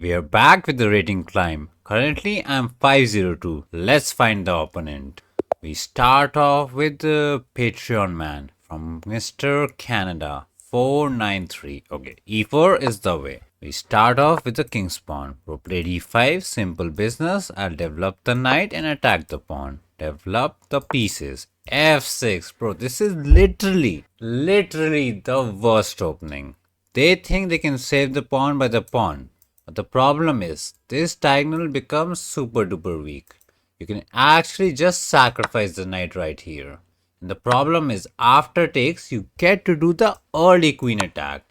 We are back with the rating climb. Currently, I'm 502. Let's find the opponent. We start off with the Patreon man from Mr. Canada 493. Okay, e4 is the way. We start off with the king's pawn. Rook played e5, simple business. I'll develop the knight and attack the pawn. Develop the pieces. f6. Bro, this is literally the worst opening. They think they can save the pawn by the pawn. But the problem is, this diagonal becomes super duper weak. You can actually just sacrifice the knight right here. And the problem is, after takes, you get to do the early queen attack.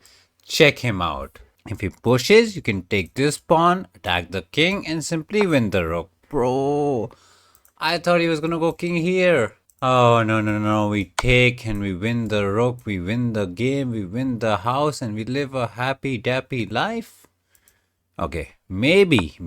Check him out. If he pushes, you can take this pawn, attack the king, and simply win the rook. Bro, I thought he was gonna go king here. Oh, no. We take and we win the rook, we win the game, we win the house, and we live a happy, dappy life. Okay, maybe,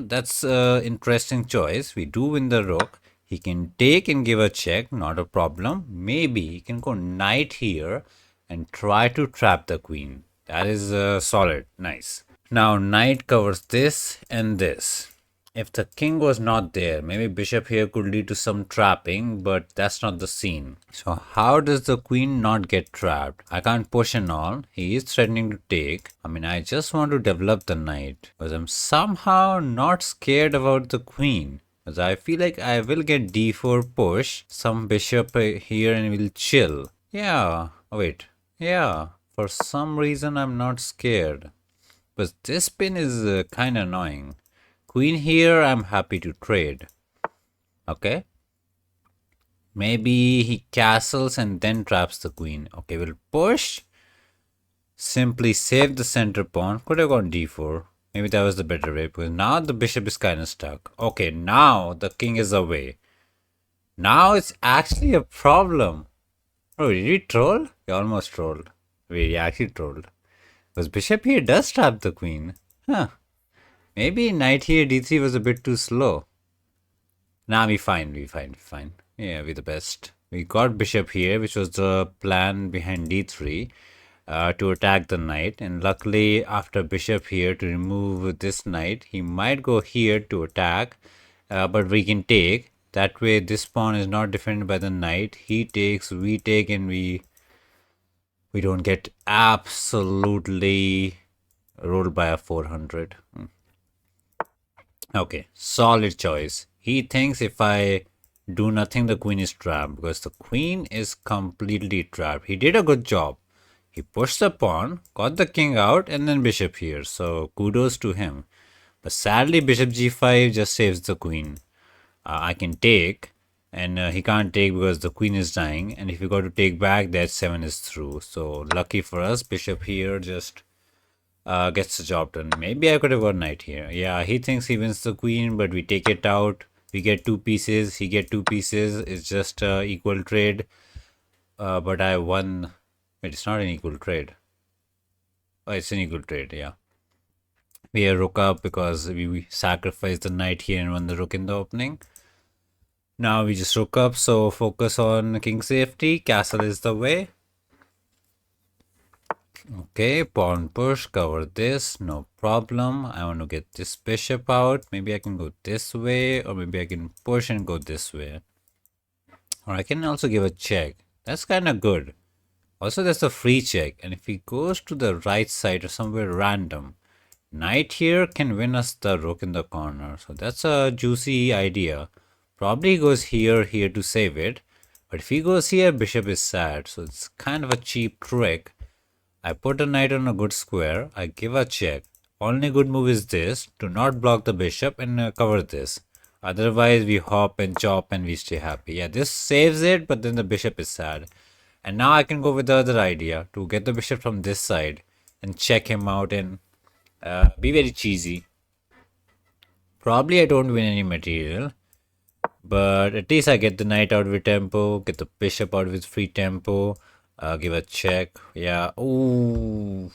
that's an interesting choice. We do win the rook. He can take and give a check, not a problem. Maybe he can go knight here and try to trap the queen. That is solid, nice. Now knight covers this and this. If the king was not there, maybe bishop here could lead to some trapping, but that's not the scene. So how does the queen not get trapped? I can't push and all. He is threatening to take. I mean, I just want to develop the knight, but I'm somehow not scared about the queen. Because I feel like I will get d4 push, some bishop here and we'll chill. Yeah, wait. Yeah, for some reason I'm not scared. But this pin is kind of annoying. Queen here, I'm happy to trade. Okay. Maybe he castles and then traps the queen. Okay, we'll push. Simply save the center pawn. Could have gone d4. Maybe that was the better way because now the bishop is kind of stuck. Okay, now the king is away. Now it's actually a problem. Oh, did he troll? He almost trolled. Wait, he actually trolled. Because bishop here does trap the queen. Huh. Maybe knight here d3 was a bit too slow. Nah, we fine. Yeah, we're the best. We got bishop here, which was the plan behind d3 to attack the knight. And luckily, after bishop here to remove this knight, he might go here to attack. But we can take. That way, this pawn is not defended by the knight. He takes, we take, and we don't get absolutely rolled by a 400. Okay, solid choice. He thinks if I do nothing, the queen is trapped because the queen is completely trapped. He did a good job. He pushed the pawn, got the king out, and then bishop here. So kudos to him. But sadly, bishop g5 just saves the queen. I can take, and he can't take because the queen is dying. And if you got to take back, that 7 is through. So lucky for us, bishop here just gets the job done. Maybe I could have got knight here. Yeah, he thinks he wins the queen, but we take it out. We get 2 pieces. He get 2 pieces. It's just equal trade. But I won. Wait, it's not an equal trade. Oh, it's an equal trade. Yeah. We are rook up because we sacrificed the knight here and won the rook in the opening. Now we just rook up. So focus on king safety. Castle is the way. Okay, pawn push, cover this, no problem. I want to get this bishop out. Maybe I can go this way, or maybe I can push and go this way. Or I can also give a check. That's kind of good. Also, there's a free check, and if he goes to the right side or somewhere random, knight here can win us the rook in the corner. So that's a juicy idea. Probably he goes here to save it. But if he goes here, bishop is sad. So it's kind of a cheap trick. I put a knight on a good square, I give a check. Only good move is this, to not block the bishop and cover this. Otherwise we hop and chop and we stay happy. Yeah, this saves it, but then the bishop is sad. And now I can go with the other idea, to get the bishop from this side and check him out and be very cheesy. Probably I don't win any material, but at least I get the knight out with tempo, get the bishop out with free tempo. Give a check. Yeah. Ooh,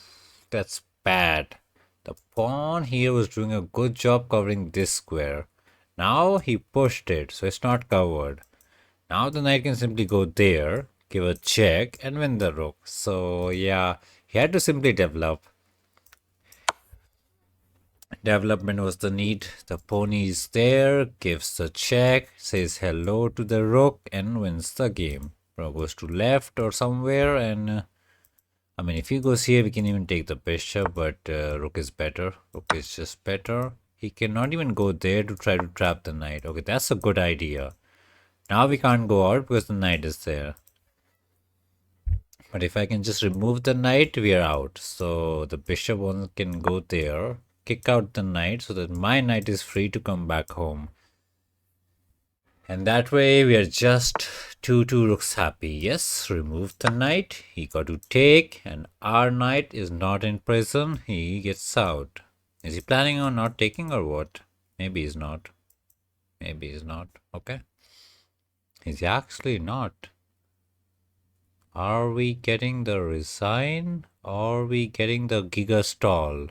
that's bad. The pawn here was doing a good job covering this square. Now he pushed it, so it's not covered. Now the knight can simply go there, give a check, and win the rook. So yeah, he had to simply develop. Development was the need. The pony is there, gives the check, says hello to the rook, and wins the game. Bro goes to left or somewhere, and I mean, if he goes here, we can even take the bishop, but rook is better. Rook is just better. He cannot even go there to try to trap the knight. Okay, that's a good idea. Now we can't go out because the knight is there. But if I can just remove the knight, we are out. So the bishop one can go there, kick out the knight so that my knight is free to come back home. And that way we are just two rooks happy. Yes, remove the knight. He got to take, and our knight is not in prison. He gets out. Is he planning on not taking or what? Maybe he's not. Maybe he's not. Okay. He's actually not. Are we getting the resign? Or are we getting the giga stall?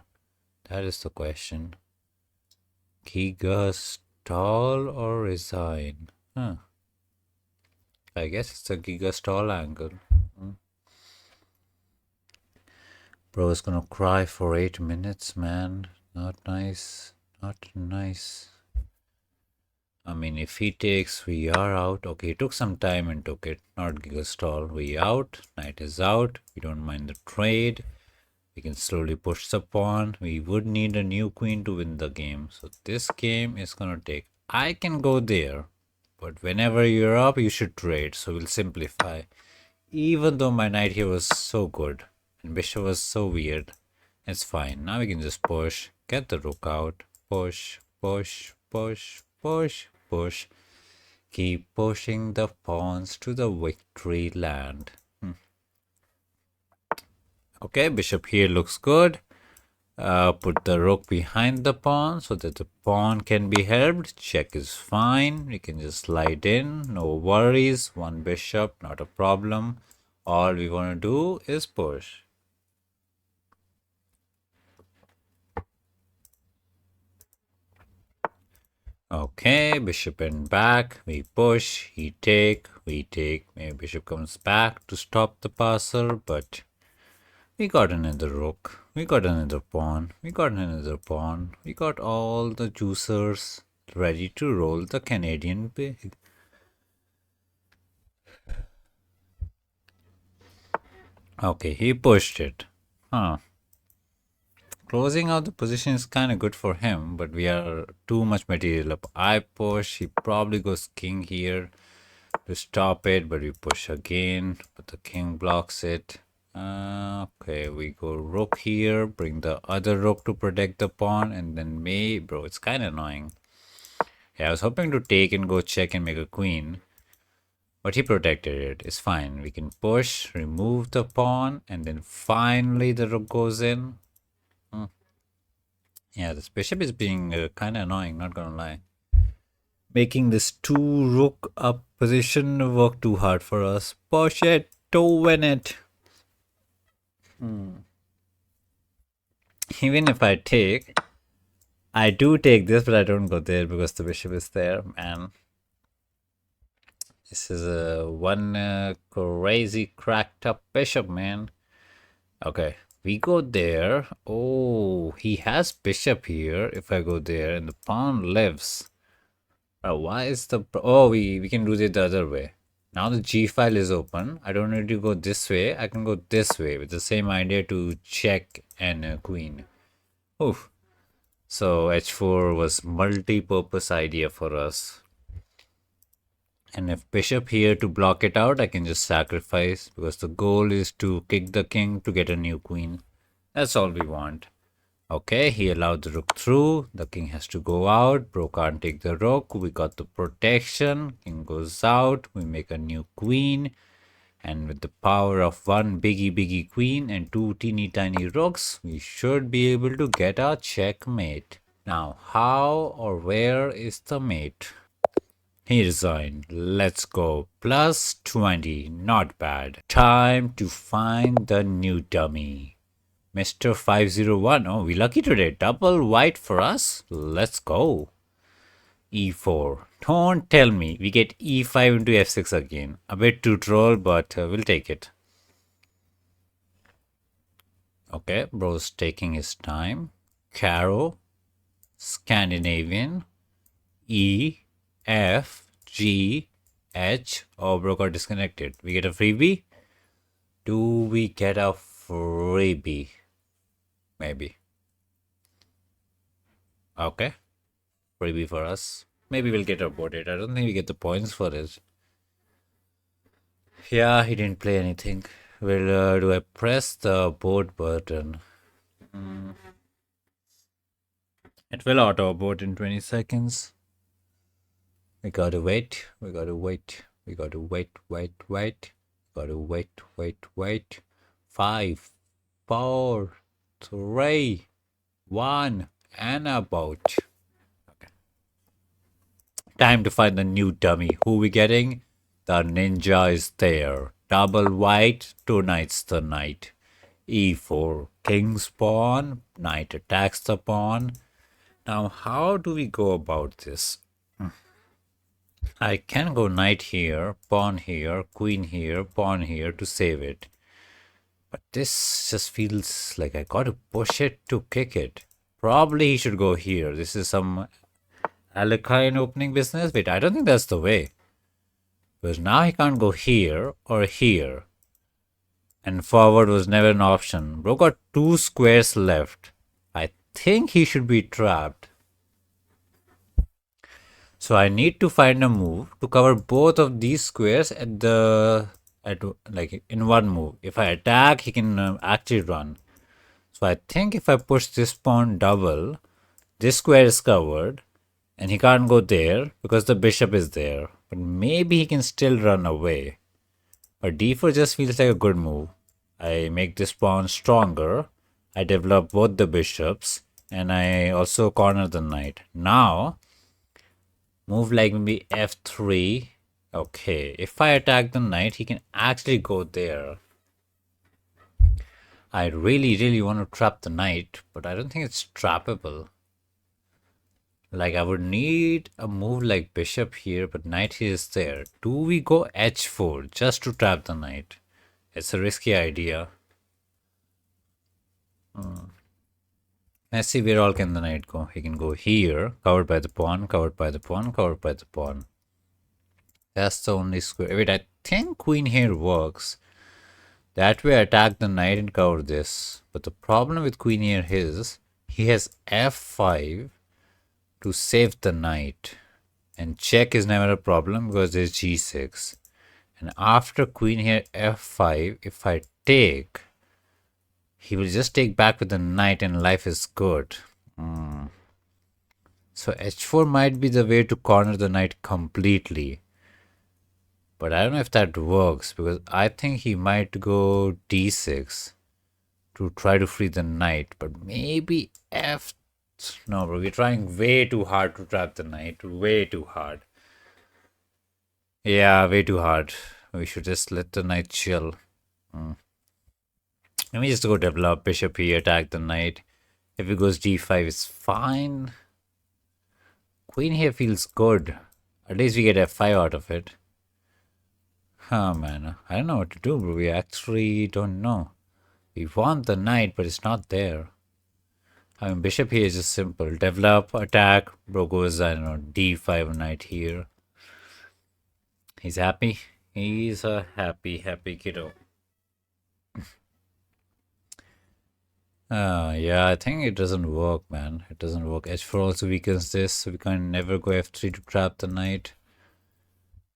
That is the question. Giga stall or resign? Huh. I guess it's a giga stall angle. Bro is gonna cry for 8 minutes, man. Not nice. Not nice. I mean, if he takes, we are out. Okay, he took some time and took it. Not giga stall. We out. Knight is out. We don't mind the trade. We can slowly push the pawn. We would need a new queen to win the game. So this game is gonna take. I can go there. But whenever you're up, you should trade. So we'll simplify. Even though my knight here was so good. And bishop was so weird. It's fine. Now we can just push. Get the rook out. Push. Push. Push. Push. Push. Keep pushing the pawns to the victory land. Okay, bishop here looks good. Put the rook behind the pawn so that the pawn can be helped. Check is fine. We can just slide in. No worries. One bishop, not a problem. All we want to do is push. Okay, bishop and back. We push. He take. We take. Maybe bishop comes back to stop the parcel, but we got another rook. We got another pawn. We got another pawn. We got all the juicers ready to roll the Canadian pig. Okay, he pushed it. Huh. Closing out the position is kind of good for him, but we are too much material up. I push. He probably goes king here to stop it, but we push again, but the king blocks it. Okay, we go rook here, bring the other rook to protect the pawn, and then bro, it's kind of annoying. Yeah, I was hoping to take and go check and make a queen, but he protected it. It's fine. We can push, remove the pawn, and then finally the rook goes in. Yeah, this bishop is being kind of annoying, not gonna lie. Making this two rook up position work too hard for us. Push it to win it. Even if I take, I do take this, but I don't go there because the bishop is there, man. This is a one crazy cracked up bishop, man. Okay, we go there. Oh, he has bishop here. If I go there and the pawn lives. Why is the... Oh, we can do it the other way. Now the G file is open. I don't need to go this way. I can go this way with the same idea to check and queen. Oof. So H4 was multi-purpose idea for us. And if bishop here to block it out, I can just sacrifice because the goal is to kick the king to get a new queen. That's all we want. Okay, he allowed the rook through. The king has to go out. Bro can't take the rook. We got the protection. King goes out. We make a new queen. And with the power of one biggie queen and two teeny tiny rooks, we should be able to get our checkmate. Now, how or where is the mate? He resigned. Let's go. Plus 20. Not bad. Time to find the new dummy. Mr. 501. Oh, we lucky today. Double white for us. Let's go. E4. Don't tell me we get E5 into F6 again. A bit too troll, but we'll take it. Okay, bro's taking his time. Caro. Scandinavian. E, F, G, H. Oh, bro got disconnected. We get a freebie? Do we get a freebie? Maybe. Okay. Freebie for us. Maybe we'll get aborted. I don't think we get the points for it. Yeah, he didn't play anything. Well, do I press the abort button? It will auto abort in 20 seconds. We gotta wait. We gotta wait. We gotta wait. Gotta wait. 5, 4, 3, 1, and about. Okay. Time to find the new dummy. Who we getting? The ninja is there. Double white, 2 knights the knight. E4, king's pawn, knight attacks the pawn. Now, how do we go about this? I can go knight here, pawn here, queen here, pawn here to save it. But this just feels like I gotta push it to kick it. Probably he should go here. This is some Alekine opening business. Wait, I don't think that's the way. Because now he can't go here or here. And forward was never an option. Bro got 2 squares left. I think he should be trapped. So I need to find a move to cover both of these squares like in one move. If I attack, he can actually run. So I think if I push this pawn double, this square is covered and he can't go there because the bishop is there. But maybe he can still run away. But d4 just feels like a good move. I make this pawn stronger. I develop both the bishops and I also corner the knight. Now, move like maybe f3. Okay, if I attack the knight, he can actually go there. I really want to trap the knight, but I don't think it's trappable. Like, I would need a move like bishop here, but knight is there. Do we go h4 just to trap the knight? It's a risky idea. Let's see where all can the knight go. He can go here, covered by the pawn, covered by the pawn, covered by the pawn. That's the only square. Wait, I think queen here works. That way I attack the knight and cover this. But the problem with queen here is he has f5 to save the knight. And check is never a problem because there's g6. And after queen here f5, if I take, he will just take back with the knight and life is good. So h4 might be the way to corner the knight completely. But I don't know if that works because I think he might go d6 to try to free the knight. But maybe f... No, bro, we're trying way too hard to trap the knight. Way too hard. Yeah, way too hard. We should just let the knight chill. Let me just go develop bishop here, attack the knight. If it goes d5, it's fine. Queen here feels good. At least we get f5 out of it. Oh man, I don't know what to do, bro. We actually don't know. We want the knight, but it's not there. I mean, bishop here is just simple. Develop, attack. Bro goes, I don't know, d5 knight here. He's happy. He's a happy kiddo. Yeah, I think it doesn't work, man. It doesn't work. h4 also weakens this, so we can never go f3 to trap the knight.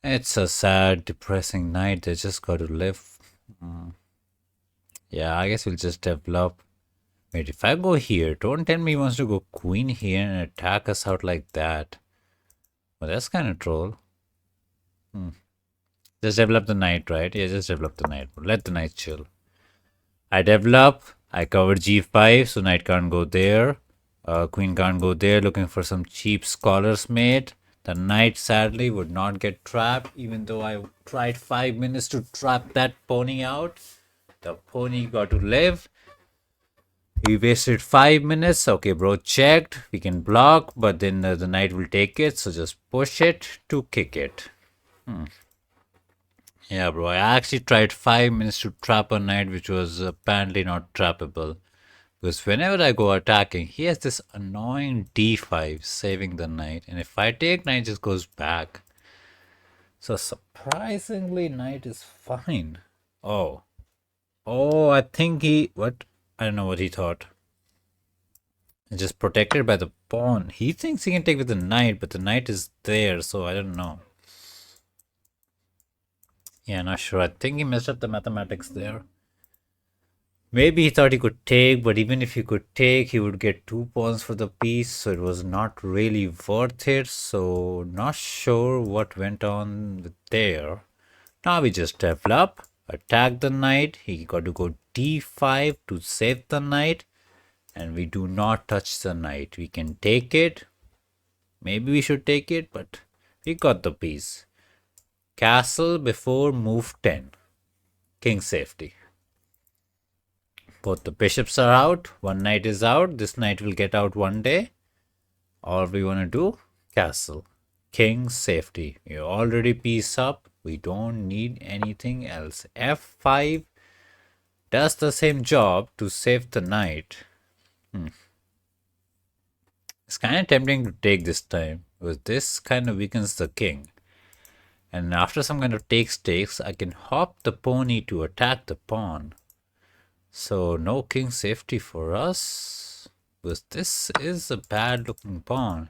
It's a sad, depressing night. They just got to live. Yeah, I guess we'll just develop. Wait, if I go here, don't tell me he wants to go queen here and attack us out like that. Well, that's kind of troll. Just develop the knight, right? Yeah, just develop the knight. Let the knight chill. I develop. I cover g5, so knight can't go there. Queen can't go there, looking for some cheap scholars mate. The knight sadly would not get trapped, even though I tried 5 minutes to trap that pony out. The pony got to live. We wasted 5 minutes. Okay, bro, checked. We can block, but then the knight will take it. So just push it to kick it. Yeah, bro, I actually tried 5 minutes to trap a knight, which was apparently not trappable. Because whenever I go attacking, he has this annoying d5 saving the knight. And if I take, knight just goes back. So surprisingly, knight is fine. Oh. Oh, I think he... What? I don't know what he thought. Just protected by the pawn. He thinks he can take with the knight, but the knight is there, so I don't know. Yeah, not sure. I think he messed up the mathematics there. Maybe he thought he could take, but even if he could take, he would get 2 pawns for the piece, so it was not really worth it. So, not sure what went on with there. Now we just develop, attack the knight. He got to go d5 to save the knight, and we do not touch the knight. We can take it. Maybe we should take it, but we got the piece. Castle before move 10. King safety. Both the bishops are out. One knight is out. This knight will get out one day. All we want to do, castle. King safety. You're already piece up. We don't need anything else. F5 does the same job to save the knight. It's kind of tempting to take this time, because this kind of weakens the king. And after some kind of takes, I can hop the pony to attack the pawn. So no king safety for us, because this is a bad looking pawn.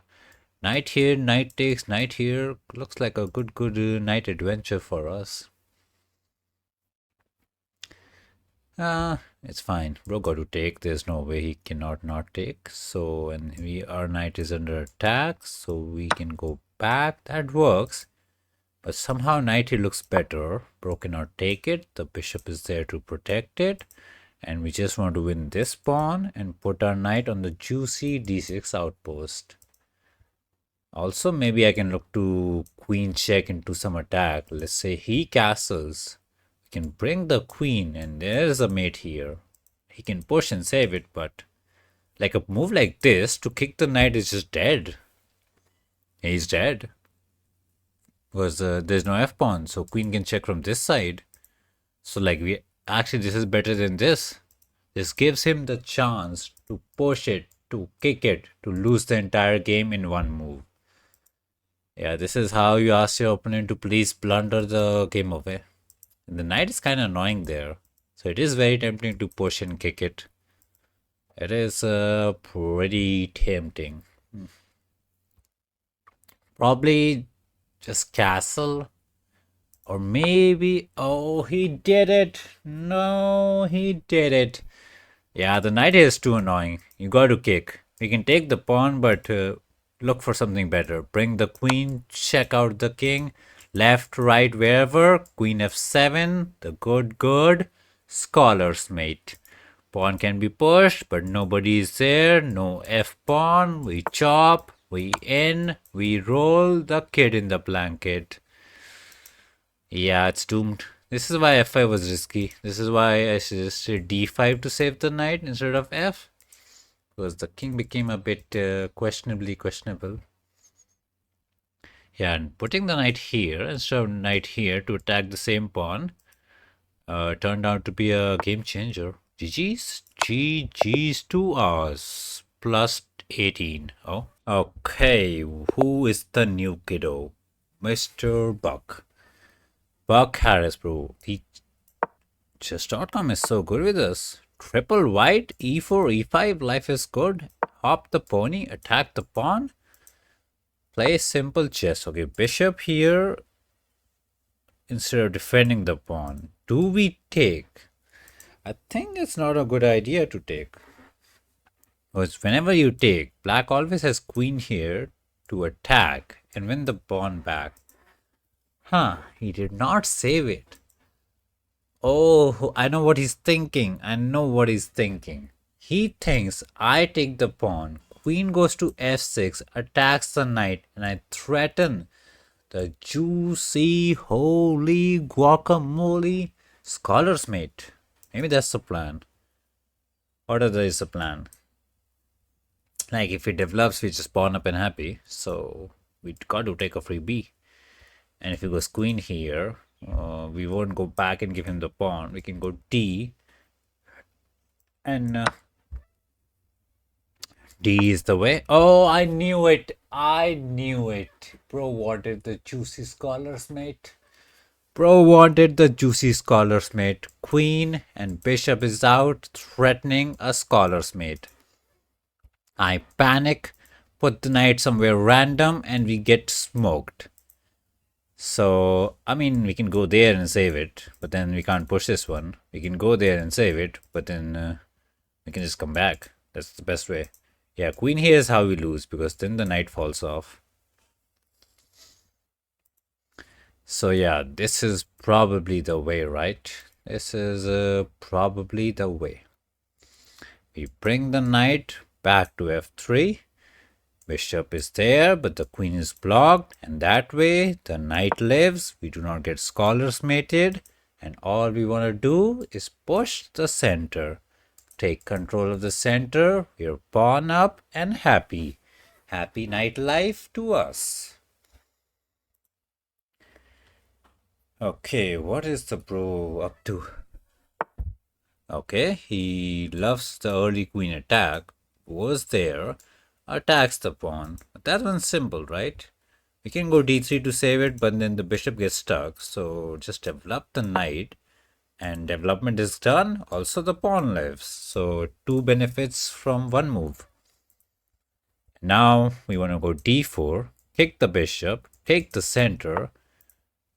Knight here, knight takes, knight here. Looks like a good knight adventure for us. It's fine. Bro got to take. There's no way he cannot not take. So, and our knight is under attack, so we can go back. That works. But somehow knight here looks better. Bro cannot take it. The bishop is there to protect it. And we just want to win this pawn and put our knight on the juicy d6 outpost. Also, maybe I can look to queen check into some attack. Let's say he castles. We can bring the queen, and there's a mate here. He can push and save it, but like a move like this to kick the knight is just dead. He's dead. Because there's no f-pawn, so queen can check from this side. So like we... Actually, this is better than this. This gives him the chance to push it, to kick it, to lose the entire game in one move. Yeah, this is how you ask your opponent to please blunder the game away. And the knight is kind of annoying there. So it is very tempting to push and kick it. It is pretty tempting. Probably just castle. Or maybe, oh, he did it. No, he did it. Yeah, the knight is too annoying. You got to kick. We can take the pawn, but look for something better. Bring the queen, check out the king. Left, right, wherever. Queen f7, the good. Scholar's mate. Pawn can be pushed, but nobody is there. No f-pawn. We chop, we in, we roll the kid in the blanket. Yeah, it's doomed. This is why f5 was risky. This is why I suggested d5 to save the knight instead of f. Because the king became a bit questionable. Yeah, and putting the knight here instead of knight here to attack the same pawn turned out to be a game changer. GG's 2 hours plus 18. Oh, okay. Who is the new kiddo? Mr. Buck. Buck Harris, bro. He chess.com is so good with us. Triple white, e4, e5, life is good. Hop the pony, attack the pawn. Play simple chess. Okay, bishop here instead of defending the pawn. Do we take? I think it's not a good idea to take. Because whenever you take, black always has queen here to attack and win the pawn back. Huh, he did not save it. Oh, I know what he's thinking. He thinks I take the pawn. Queen goes to f6, attacks the knight, and I threaten the juicy, holy guacamole scholar's mate. Maybe that's the plan. What other is the plan? Like if he develops, we just pawn up and happy. So we got to take a free b. And if he goes queen here, we won't go back and give him the pawn. We can go d. And D is the way. Oh, I knew it. I knew it. Bro wanted the juicy scholars, mate. Bro wanted the juicy scholars, mate. Queen and bishop is out, threatening a scholars, mate. I panic, put the knight somewhere random, and we get smoked. So, I mean, we can go there and save it, but then we can't push this one. We can go there and save it, but then we can just come back. That's the best way. Yeah, queen here is how we lose, because then the knight falls off. So yeah, this is probably the way, right? This is probably the way. We bring the knight back to f3. Bishop is there, but the queen is blocked, and that way the knight lives. We do not get scholars mated, and all we want to do is push the center. Take control of the center. We're pawn up and happy. Happy knight life to us. Okay, what is the bro up to? Okay, he loves the early queen attack. Was there. Attacks the pawn. But that one's simple, right? We can go d3 to save it, but then the bishop gets stuck. So just develop the knight. And development is done. Also the pawn lives. So two benefits from one move. Now we want to go d4. Kick the bishop. Take the center.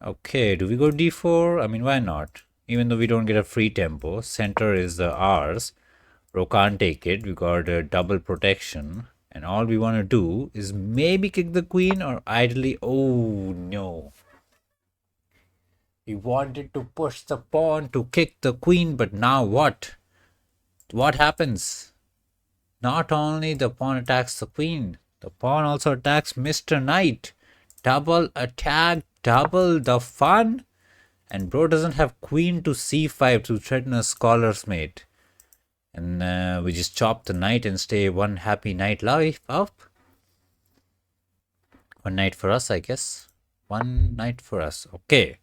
Okay, do we go d4? I mean, why not? Even though we don't get a free tempo, center is ours. Ro can't take it. We got a double protection. And all we want to do is maybe kick the queen or ideally... Oh, no. We wanted to push the pawn to kick the queen, but now what? What happens? Not only the pawn attacks the queen, the pawn also attacks Mr. Knight. Double attack, double the fun. And bro doesn't have queen to c5 to threaten a scholar's mate. And we just chop the knight and stay one happy knight life up. One knight for us, I guess. One knight for us. Okay.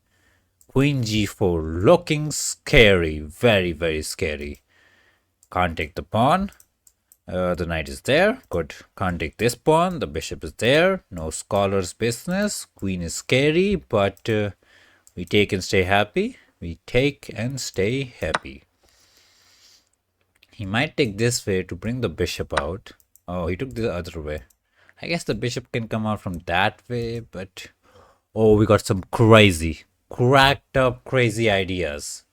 Queen g4. Looking scary. Very, very scary. Can't take the pawn. The knight is there. Good. Can't take this pawn. The bishop is there. No scholar's business. Queen is scary, but we take and stay happy. We take and stay happy. He might take this way to bring the bishop out. Oh, he took the other way. I guess the bishop can come out from that way, but... Oh, we got some crazy, cracked up crazy ideas.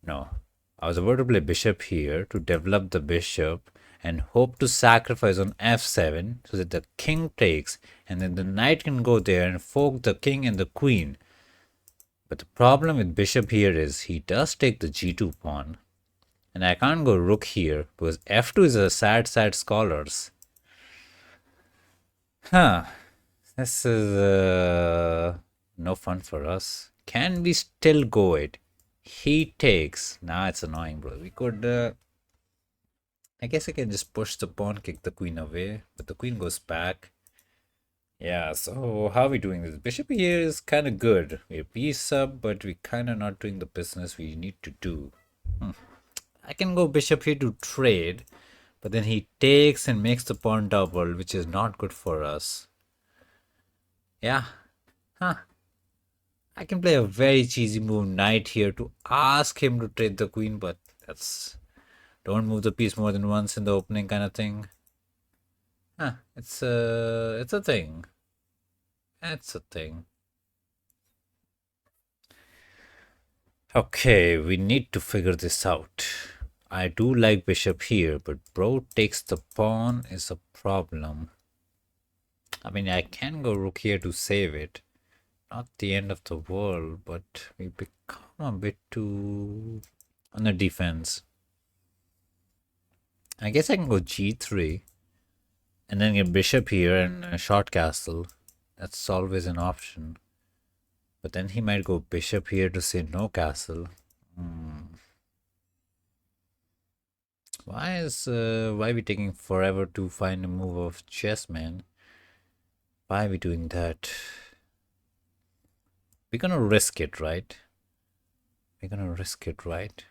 No. I was about to play bishop here to develop the bishop and hope to sacrifice on f7 so that the king takes and then the knight can go there and fork the king and the queen. But the problem with bishop here is he does take the g2 pawn. And I can't go rook here because f2 is a sad scholars. Huh. This is no fun for us. Can we still go it? He takes. Nah, it's annoying, bro. We could... I guess I can just push the pawn, kick the queen away. But the queen goes back. Yeah, so how are we doing this? Bishop here is kind of good. We're piece up, but we're kind of not doing the business we need to do. I can go bishop here to trade, but then he takes and makes the pawn double, which is not good for us. Yeah. Huh. I can play a very cheesy move knight here to ask him to trade the queen, but that's... Don't move the piece more than once in the opening kind of thing. Huh. It's a thing. It's a thing. Okay, we need to figure this out. I do like bishop here, but bro takes the pawn is a problem. I mean, I can go rook here to save it. Not the end of the world, but we become a bit too on the defense. I guess I can go g3 and then get bishop here and a short castle. That's always an option. But then he might go bishop here to say no castle. Why are we taking forever to find a move of chess, man? Why are we doing that? We're gonna risk it, right? We're gonna risk it, right?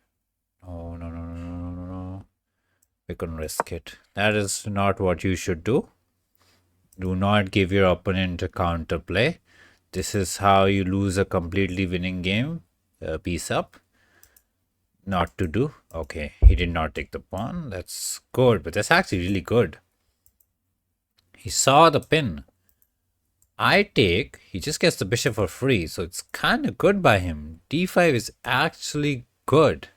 Oh, no. We couldn't risk it. That is not what you should do. Do not give your opponent a counterplay. This is how you lose a completely winning game. Piece up. Not to do. Okay, he did not take the pawn. That's good, but that's actually really good. He saw the pin. I take, he just gets the bishop for free, so it's kind of good by him. D5 is actually good.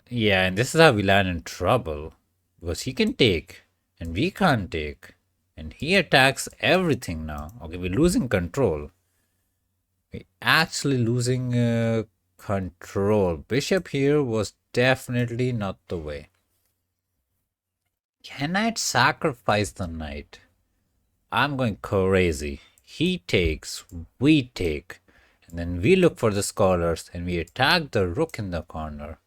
Yeah, and this is how we land in trouble. Because he can take, and we can't take. And he attacks everything now. Okay, we're losing control. We're actually losing control. Bishop here was definitely not the way. Can I sacrifice the knight? I'm going crazy. He takes, we take. And then we look for the scholars and we attack the rook in the corner.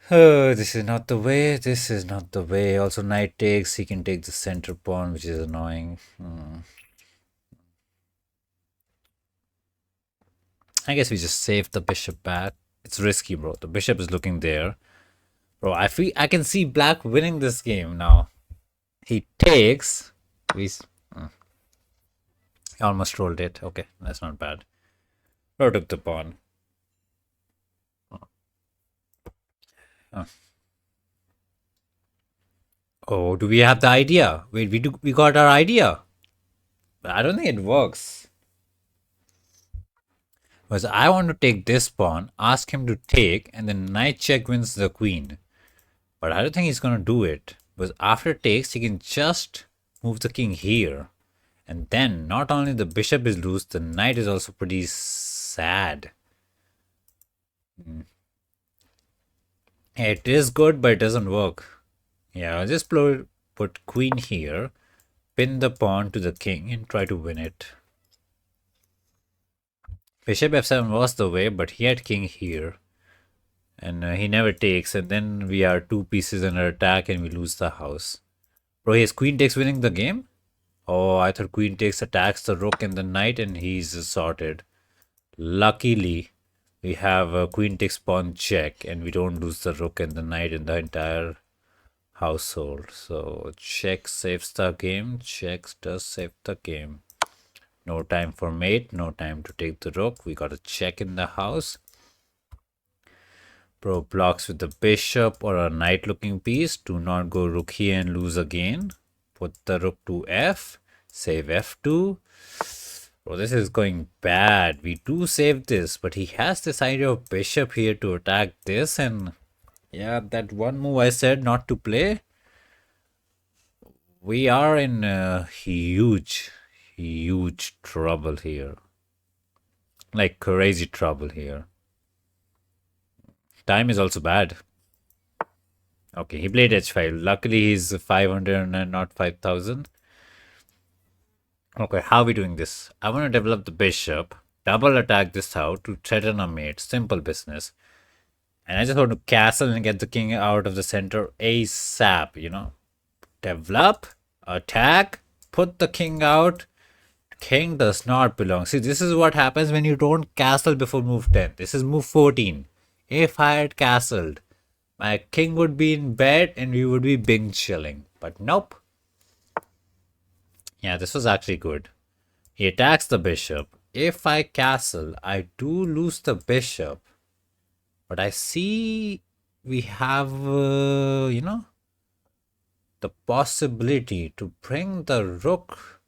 Oh, this is not the way. This is not the way. Also, knight takes. He can take the center pawn, which is annoying. I guess we just save the bishop back. It's risky, bro. The bishop is looking there. Bro, I can see black winning this game now. He takes. We almost rolled it. Okay, that's not bad. Bro took the pawn. Oh, do we have the idea? Wait, we got our idea. But I don't think it works. Because I want to take this pawn, ask him to take, and then knight check wins the queen. But I don't think he's gonna do it. Because after takes, he can just move the king here. And then not only the bishop is loose, the knight is also pretty sad. It is good, but it doesn't work. Yeah, I'll just put queen here, pin the pawn to the king, and try to win it. Bishop f7 was the way, but he had king here. And he never takes, and then we are two pieces under attack and we lose the house. Bro, his queen takes winning the game? Oh, I thought queen takes attacks the rook and the knight and he's sorted. Luckily, we have a queen takes pawn check and we don't lose the rook and the knight in the entire household. So check saves the game. Checks does save the game. No time for mate. No time to take the rook. We got a check in the house. Bro blocks with the bishop or a knight looking piece. Do not go rook here and lose again. Put the rook to f. Save f2. Bro, this is going bad. We do save this, but he has this idea of bishop here to attack this, and yeah, that one move I said not to play. We are in huge trouble here. Like crazy trouble here. Time is also bad. Okay, he played h5. Luckily, he's 500 and not 5000. Okay, how are we doing this? I want to develop the bishop, double attack this out to threaten a mate. Simple business. And I just want to castle and get the king out of the center ASAP, you know. Develop, attack, put the king out. King does not belong. See, this is what happens when you don't castle before move 10. This is move 14. If I had castled, my king would be in bed and we would be bing chilling. But nope. Yeah, this was actually good. He attacks the bishop. If I castle, I do lose the bishop. But I see we have, you know, the possibility to bring the rook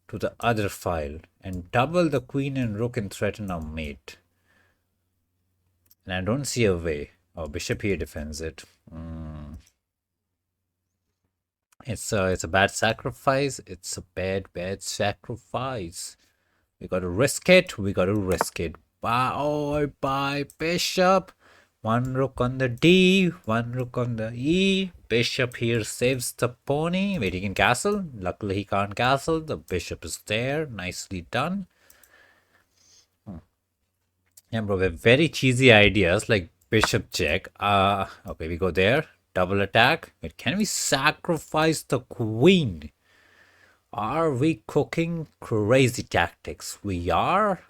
to the other file and double the queen and rook and threaten our mate. And I don't see a way. Oh, bishop here defends it. It's a bad sacrifice. It's a bad sacrifice. We gotta risk it. We gotta risk it. Bye bishop. One rook on the D, one rook on the E. Bishop here saves the pony. Wait, he can castle. Luckily, he can't castle. The bishop is there. Nicely done. Yeah, bro, we have very cheesy ideas like bishop check. Okay, we go there. Double attack. Wait, can we sacrifice the queen? Are we cooking crazy tactics? We are?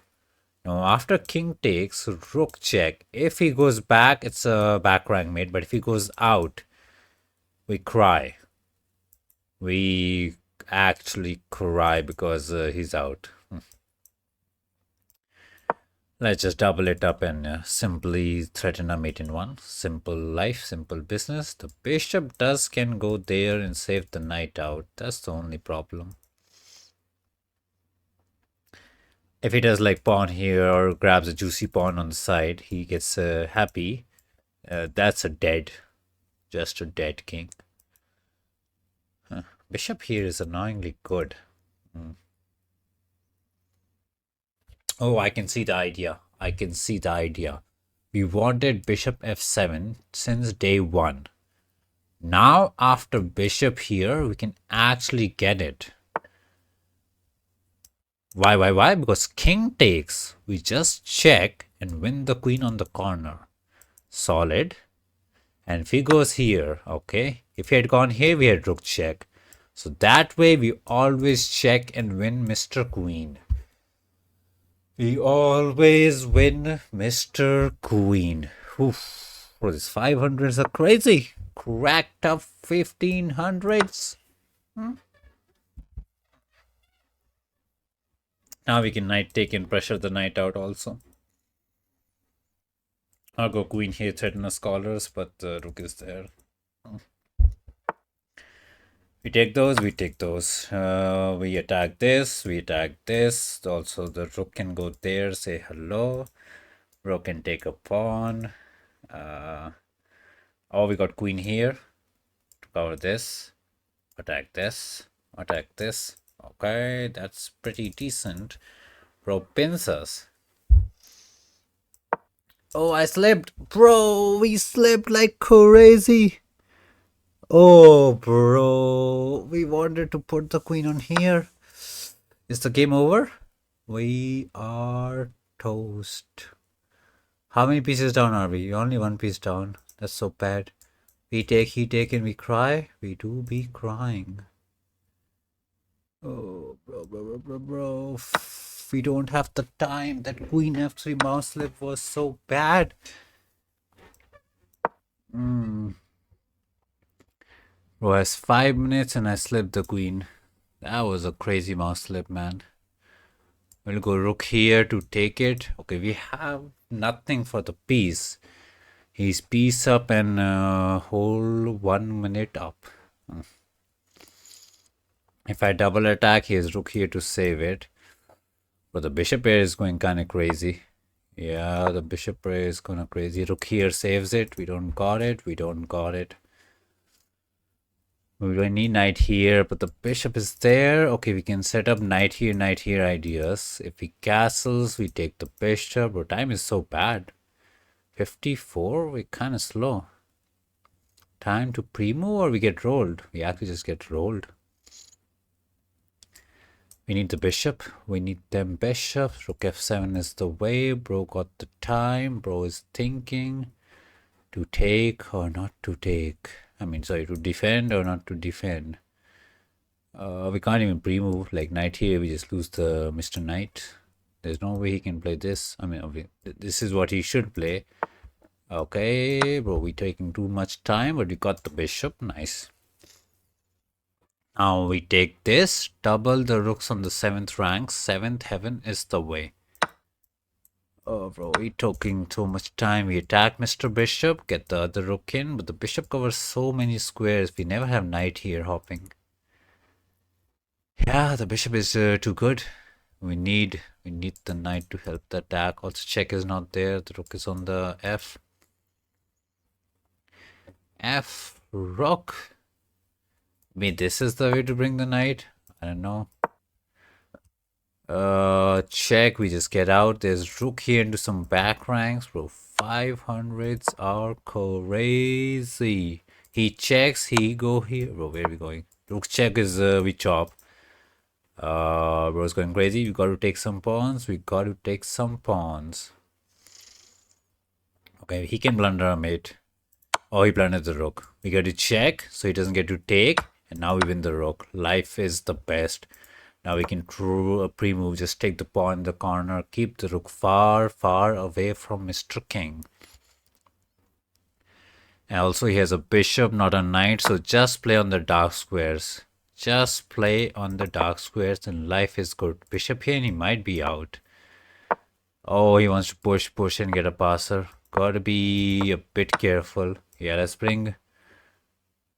Now, after king takes, rook check. If he goes back, it's a back rank mate. But if he goes out, we cry. We actually cry because he's out. Let's just double it up and simply threaten a mate in one. Simple life, simple business. The bishop can go there and save the knight out. That's the only problem. If he does like pawn here or grabs a juicy pawn on the side, he gets happy. That's a dead, just a dead king. Huh. Bishop here is annoyingly good. Oh, I can see the idea. I can see the idea. We wanted bishop f7 since day one. Now, after bishop here, we can actually get it. Why? Because king takes. We just check and win the queen on the corner. Solid. And if he goes here, okay. If he had gone here, we had rook check. So that way we always check and win Mr. Queen. We always win Mr. Queen. Oof. Bro, these 500s are crazy. Cracked up 1500s. Now we can knight take and pressure the knight out also. I'll go queen here, threaten the scholars, but the rook is there. We take those, we take those. We attack this, we attack this. Also, the rook can go there, say hello. Rook can take a pawn. Oh, we got queen here to cover this. Attack this, attack this. Okay, that's pretty decent. Bro pins us. Oh, I slipped. Bro, we slipped like crazy. Oh, bro. We wanted to put the queen on here. Is the game over? We are toast. How many pieces down are we? Only one piece down. That's so bad. We take, he take, and we cry. We do be crying. Oh, bro. We don't have the time. That queen f3 mouse slip was so bad. Bro has 5 minutes and I slipped the queen. That was a crazy mouse slip, man. We'll go rook here to take it. Okay, we have nothing for the piece. He's piece up and hold 1 minute up. If I double attack, he has rook here to save it. But the bishop here is going kind of crazy. Yeah, the bishop here is going to crazy. Rook here saves it. We don't got it. We don't got it. We don't need knight here, but the bishop is there. Okay, we can set up knight here ideas. If he castles, we take the bishop. Bro, time is so bad. 54? We're kind of slow. Time to pre-move or we get rolled? We actually just get rolled. We need the bishop. We need them bishops. Rook f7 is the way. Bro got the time. Bro is thinking to take or not to take. I mean, sorry, to defend or not to defend. We can't even pre-move. Like knight here, we just lose the Mr. Knight. There's no way he can play this. I mean, this is what he should play. Okay, bro, we taking too much time, but we got the bishop. Nice. Now we take this, double the rooks on the 7th rank. 7th heaven is the way. Oh, bro, we taking too much time. We attack Mr. Bishop, get the other rook in, but the bishop covers so many squares. We never have knight here hopping. Yeah, the bishop is too good. We need the knight to help the attack. Also, check is not there. The rook is on the F. F rook. Maybe this is the way to bring the knight. I don't know. Check. We just get out. There's rook here into some back ranks. Bro, 500s are crazy. He checks. He go here. Bro, where are we going? Rook check is we chop. Bro's going crazy. We got to take some pawns. Okay, he can blunder a mate. Oh, he blundered the rook. We got to check so he doesn't get to take. And now we win the rook. Life is the best. Now we can throw a pre-move, just take the pawn in the corner, keep the rook far, far away from Mr. King. And also he has a bishop, not a knight, so just play on the dark squares. Just play on the dark squares and life is good. Bishop here and he might be out. Oh, he wants to push and get a passer. Gotta be a bit careful. Yeah, let's bring...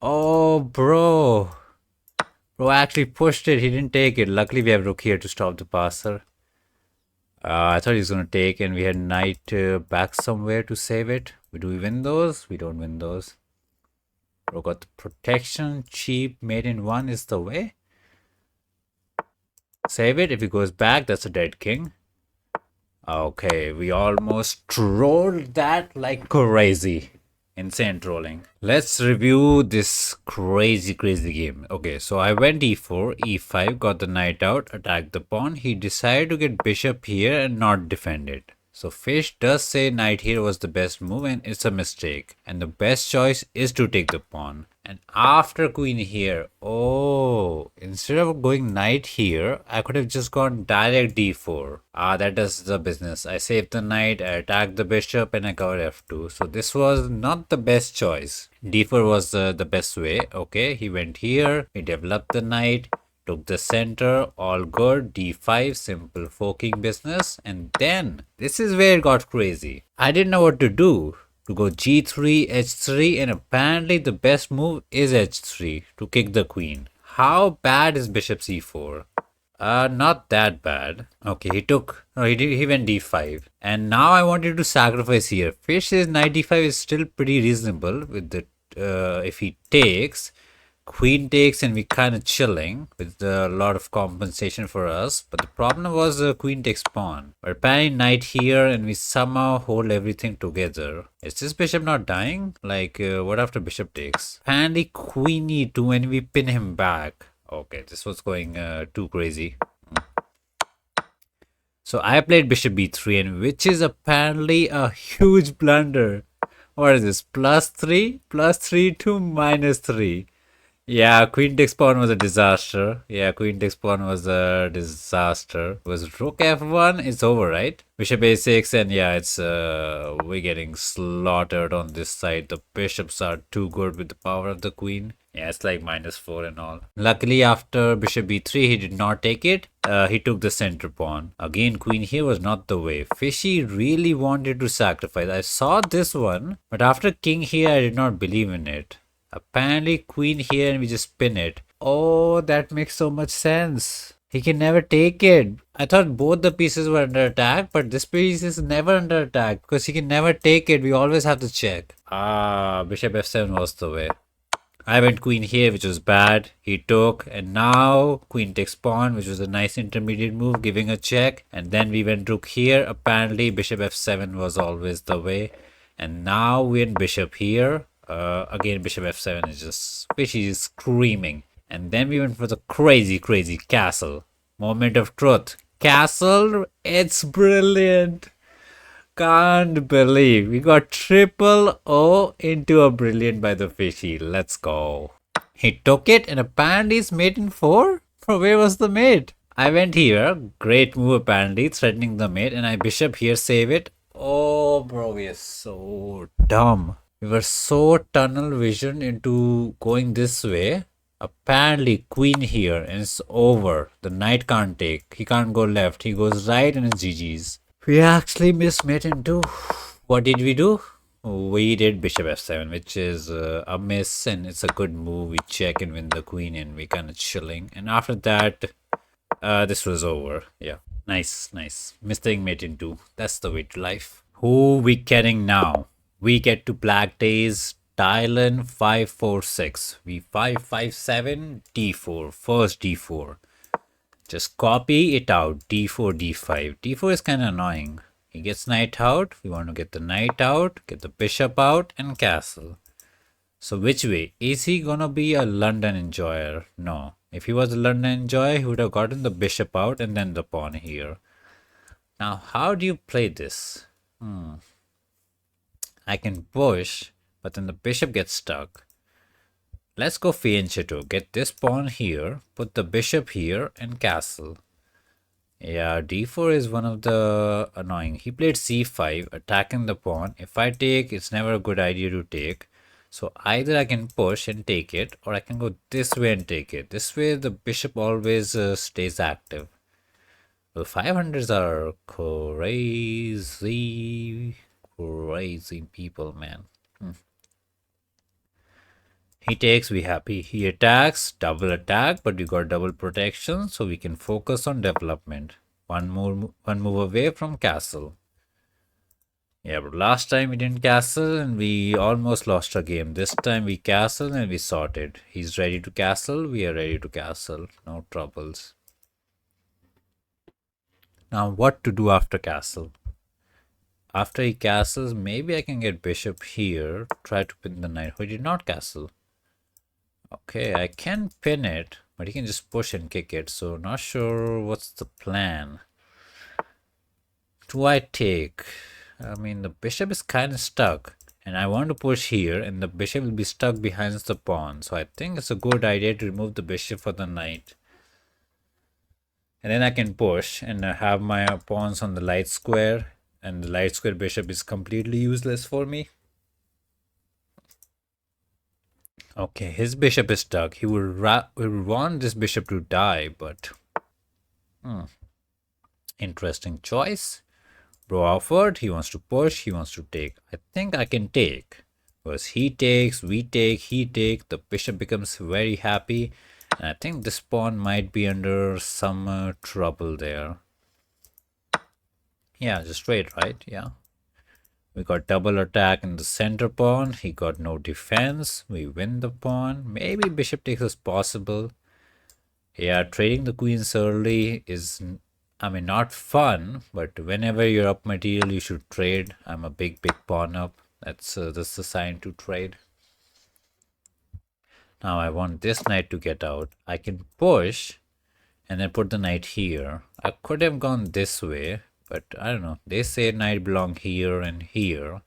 Oh, bro. Bro actually pushed it. He didn't take it. Luckily, we have rook here to stop the passer. I thought he was going to take and we had knight back somewhere to save it. Do we win those? We don't win those. Bro got the protection. Cheap mate in one is the way. Save it. If he goes back, that's a dead king. Okay, we almost trolled that like crazy. Insane trolling. Let's review this crazy game. Okay, so I went e4, e5, got the knight out, attacked the pawn. He decided to get bishop here and not defend it. So Fish does say knight here was the best move and it's a mistake. And the best choice is to take the pawn. And after queen here, oh, instead of going knight here, I could have just gone direct d4. That does the business. I saved the knight, I attacked the bishop and I covered f2. So this was not the best choice. d4 was the best way. Okay, he went here, he developed the knight. Took the center, all good, d5, simple forking business. And then, this is where it got crazy. I didn't know what to do. To go g3, h3, and apparently the best move is h3 to kick the queen. How bad is bishop c4? Not that bad. Okay, he went d5. And now I wanted to sacrifice here. Fish says knight d5 is still pretty reasonable with the, if he takes. Queen takes and we kind of chilling with a lot of compensation for us. But the problem was queen takes pawn. We're panning knight here and we somehow hold everything together. Is this bishop not dying? Like what after bishop takes? Apparently queen e2 and we pin him back. Okay, this was going too crazy. So I played bishop b3 and which is apparently a huge blunder. What is this? +3? +3 to -3. Yeah, queen takes pawn was a disaster. It was rook f1, it's over, right? Bishop a6 and yeah, it's we're getting slaughtered on this side. The bishops are too good with the power of the queen. Yeah, it's like -4 and all. Luckily, after bishop b3, he did not take it. He took the center pawn. Again, queen here was not the way. Fishy really wanted to sacrifice. I saw this one, but after king here, I did not believe in it. Apparently queen here and we just spin it. Oh, that makes so much sense. He can never take it. I thought both the pieces were under attack, but this piece is never under attack because he can never take it. We always have to check. Bishop f7 was the way. I went queen here, which was bad. He took, and now queen takes pawn, which was a nice intermediate move, giving a check. And then we went rook here. Apparently bishop f7 was always the way. And now we went bishop here. Again, bishop f7 is just Fishy is screaming. And then we went for the crazy castle. Moment of truth. Castle, it's brilliant. Can't believe we got triple O into a brilliant by the Fishy. Let's go. He took it and apparently it's mate in 4? From where was the mate? I went here. Great move apparently, threatening the mate. And I bishop here, save it. Oh, bro, we are so dumb. We were so tunnel vision into going this way. Apparently queen here and it's over. The knight can't take. He can't go left. He goes right and it's GG's. We actually missed mate in 2. What did we do? We did bishop f7, which is a miss and it's a good move. We check and win the queen and we kind of chilling. And after that, this was over. Yeah, nice. Missing mate in 2. That's the way to life. Who we getting now? We get to Black Days, Thailand 546. We 557 d4. First d4. Just copy it out. d4, d5. d4 is kind of annoying. He gets knight out. We want to get the knight out, get the bishop out, and castle. So which way? Is he gonna be a London enjoyer? No. If he was a London enjoyer, he would have gotten the bishop out and then the pawn here. Now, how do you play this? I can push, but then the bishop gets stuck. Let's go fianchetto. Get this pawn here, put the bishop here, and castle. Yeah, d4 is one of the annoying. He played c5, attacking the pawn. If I take, it's never a good idea to take. So either I can push and take it, or I can go this way and take it. This way the bishop always stays active. The 500s are crazy, crazy people, man. He takes, we happy. He attacks, double attack, but we got double protection, so we can focus on development. One move away from castle. Yeah, but last time we didn't castle and we almost lost a game. This time we castle and we sorted. He's ready to castle, we are ready to castle. No troubles. Now what to do after castle? After he castles, maybe I can get bishop here. Try to pin the knight. Who did not castle? Okay, I can pin it, but he can just push and kick it. So not sure what's the plan. Do I take? I mean, the bishop is kind of stuck. And I want to push here, and the bishop will be stuck behind the pawn. So I think it's a good idea to remove the bishop for the knight. And then I can push and have my pawns on the light square. And the light square bishop is completely useless for me. Okay, his bishop is stuck. He would want this bishop to die, but... Interesting choice. Bro offered, he wants to push, he wants to take. I think I can take. Because he takes, we take, he take, the bishop becomes very happy. And I think this pawn might be under some trouble there. Yeah, just straight, right? Yeah. We got double attack in the center pawn. He got no defense. We win the pawn. Maybe bishop takes is possible. Yeah, trading the queens early is, I mean, not fun, but whenever you're up material, you should trade. I'm a big pawn up. That's the sign to trade. Now I want this knight to get out. I can push and then put the knight here. I could have gone this way, but I don't know. They say knight belong here and here.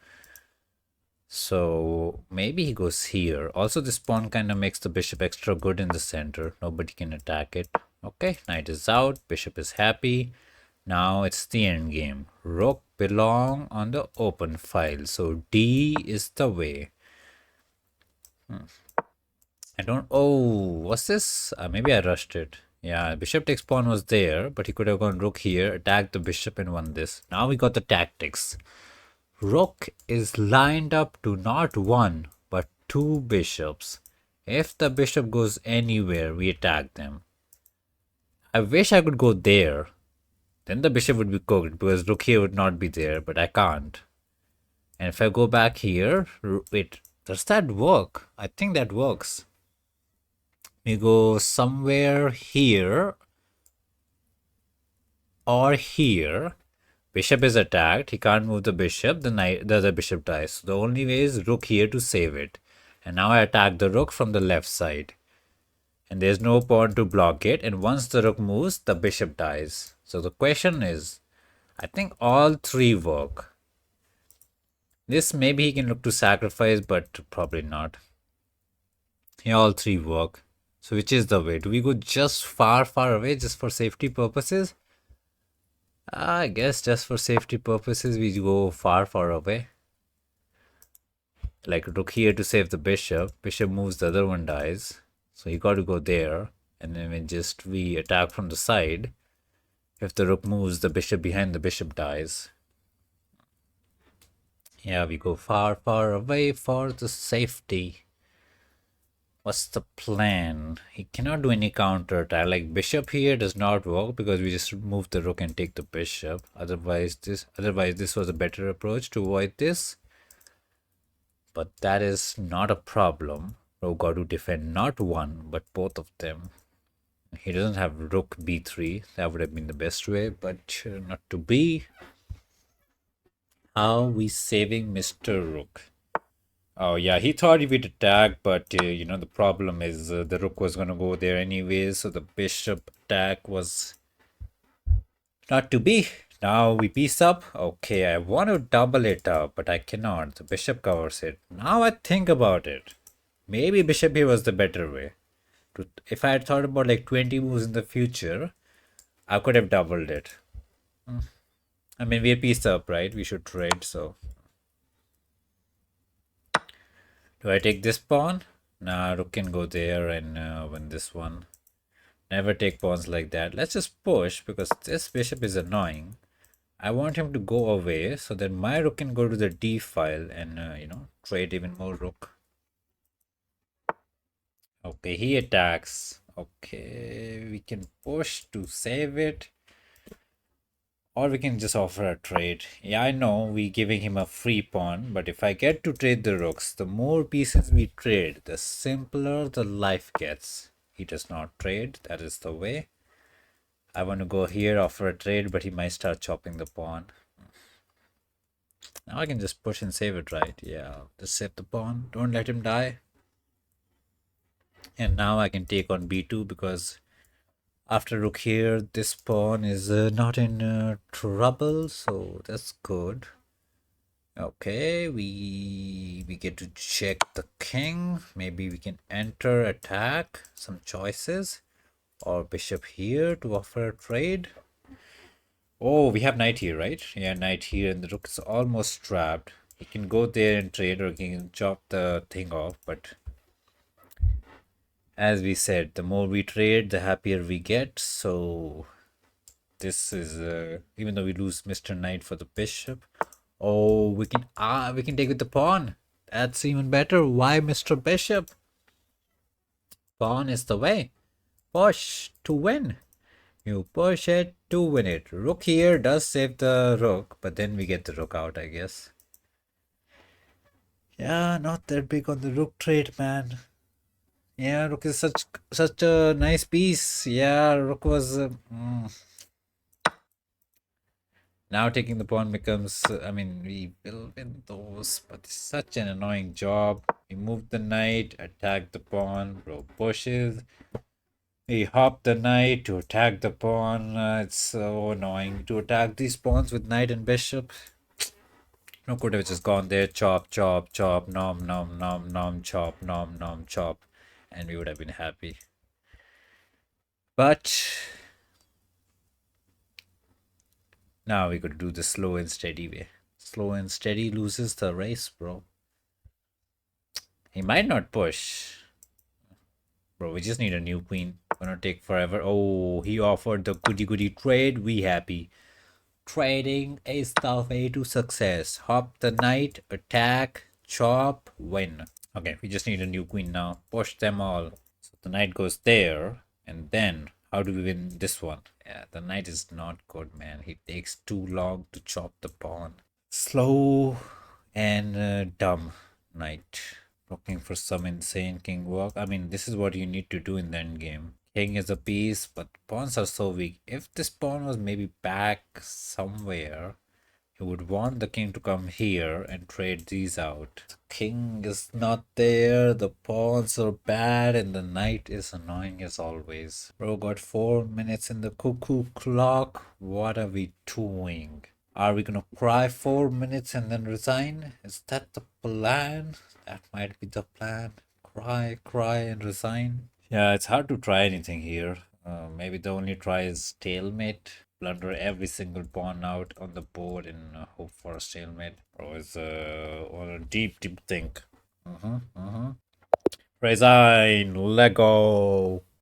So maybe he goes here. Also, this pawn kind of makes the bishop extra good in the center. Nobody can attack it. Okay, knight is out. Bishop is happy. Now it's the end game. Rook belong on the open file. So D is the way. I don't... Oh, what's this? Maybe I rushed it. Yeah, bishop takes pawn was there, but he could have gone rook here, attacked the bishop and won this. Now we got the tactics. Rook is lined up to not one, but two bishops. If the bishop goes anywhere, we attack them. I wish I could go there. Then the bishop would be cooked because rook here would not be there, but I can't. And if I go back here, wait, does that work? I think that works. We go somewhere here or here. Bishop is attacked. He can't move the bishop. The other bishop dies. So the only way is rook here to save it. And now I attack the rook from the left side. And there's no pawn to block it. And once the rook moves, the bishop dies. So the question is, I think all three work. This maybe he can look to sacrifice, but probably not. Yeah, all three work. So which is the way? Do we go just far away just for safety purposes? I guess just for safety purposes we go far away. Like rook here to save the bishop. Bishop moves, the other one dies. So you got to go there. And then we attack from the side. If the rook moves, the bishop behind the bishop dies. Yeah, we go far away for the safety. What's the plan? He cannot do any counter attack. Like bishop here does not work because we just move the rook and take the bishop. Otherwise this was a better approach to avoid this. But that is not a problem. Rook got to defend not one, but both of them. He doesn't have rook b3. That would have been the best way, but not to be. How are we saving Mr. Rook? Oh yeah, he thought he would attack, but you know, the problem is the rook was going to go there anyways, so the bishop attack was not to be. Now we piece up. Okay, I want to double it up, but I cannot. The bishop covers it. Now I think about it. Maybe bishop here was the better way. If I had thought about like 20 moves in the future, I could have doubled it. I mean, we're pieced up, right? We should trade, so. Do I take this pawn? Nah, rook can go there and win this one. Never take pawns like that. Let's just push because this bishop is annoying. I want him to go away so that my rook can go to the d file and, trade even more rook. Okay, he attacks. Okay, we can push to save it. Or we can just offer a trade. Yeah, I know we giving him a free pawn, but if I get to trade the rooks, the more pieces we trade, the simpler the life gets. He does not trade, that is the way. I want to go here, offer a trade, but he might start chopping the pawn. Now I can just push and save it, right? Yeah, just save the pawn. Don't let him die. And now I can take on b2 because after rook here, this pawn is not in trouble, so that's good. Okay, we get to check the king. Maybe we can enter, attack, some choices, or bishop here to offer a trade. Oh, we have knight here, right? Yeah, knight here, and the rook is almost trapped. He can go there and trade, or he can chop the thing off, but as we said, the more we trade, the happier we get. So this is even though we lose Mr. Knight for the bishop. Oh, we can take with the pawn. That's even better. Why Mr. Bishop? Pawn is the way. Push to win. You push it to win it. Rook here does save the rook, but then we get the rook out, I guess. Yeah, not that big on the rook trade, man. Yeah, rook is such a nice piece. Yeah, rook was. Now taking the pawn becomes. I mean, we will win those, but it's such an annoying job. We move the knight, attack the pawn, rook pushes. We hop the knight to attack the pawn. It's so annoying to attack these pawns with knight and bishop. No, could have just gone there, chop, chop, chop, nom, nom, nom, nom, chop, nom, nom, chop, and we would have been happy. But now we could do the slow and steady way. Slow and steady loses the race, bro. He might not push. Bro, we just need a new queen. Gonna take forever. Oh, he offered the goody goody trade. We happy. Trading is the way to success. Hop the knight, attack, chop, win. Okay, we just need a new queen now. Push them all. So the knight goes there. And then, how do we win this one? Yeah, the knight is not good, man. He takes too long to chop the pawn. Slow and dumb knight. Looking for some insane king walk. I mean, this is what you need to do in the end game. King is a piece, but pawns are so weak. If this pawn was maybe back somewhere, you would want the king to come here and trade these out. The king is not there, the pawns are bad, and the knight is annoying as always. Bro got 4 minutes in the cuckoo clock. What are we doing? Are we gonna cry 4 minutes and then resign? Is that the plan? That might be the plan. Cry, cry, and resign. Yeah, it's hard to try anything here. Maybe the only try is stalemate. Blunder every single pawn out on the board and hope for a stalemate. Or is on a deep think. Resign, let go.